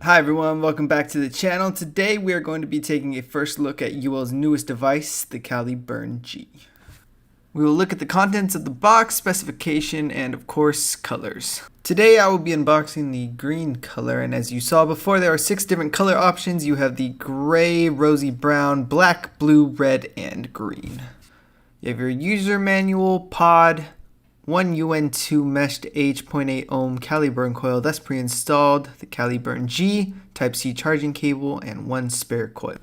Hi everyone, welcome back to the channel. Today we are going to be taking a first look at Uwell's newest device, the Caliburn G. We will look at the contents of the box, specification, and of course, colors. Today I will be unboxing the green color, and as you saw before, there are 6 different color options. You have the gray, rosy brown, black, blue, red, and green. You have your user manual, pod, 1 UN2 meshed H.8 ohm Caliburn coil that's pre-installed, the Caliburn G, Type-C charging cable, and 1 spare coil.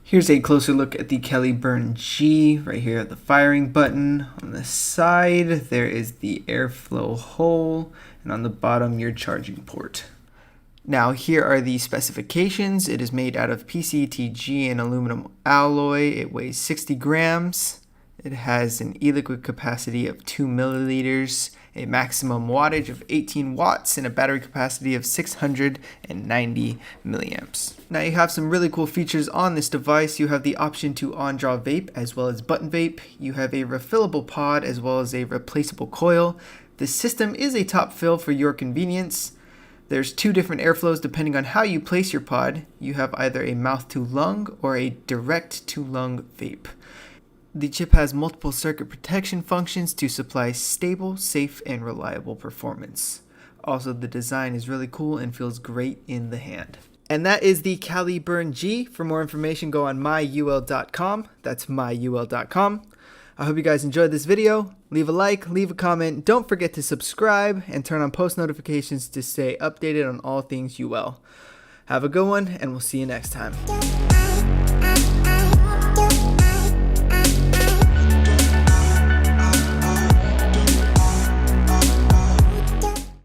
Here's a closer look at the Caliburn G. Right here at the firing button. On the side, there is the airflow hole, and on the bottom, your charging port. Now, here are the specifications. It is made out of PCTG and aluminum alloy. It weighs 60 grams. It has an e-liquid capacity of 2 milliliters, a maximum wattage of 18 watts, and a battery capacity of 690 milliamps. Now you have some really cool features on this device. You have the option to on-draw vape as well as button vape. You have a refillable pod as well as a replaceable coil. The system is a top fill for your convenience. There's 2 different airflows depending on how you place your pod. You have either a mouth-to-lung or a direct-to-lung vape. The chip has multiple circuit protection functions to supply stable, safe, and reliable performance. Also, the design is really cool and feels great in the hand. And that is the Caliburn G. For more information, go on myuwell.com. That's myuwell.com. I hope you guys enjoyed this video. Leave a like, leave a comment. Don't forget to subscribe and turn on post notifications to stay updated on all things Uwell. Have a good one, and we'll see you next time.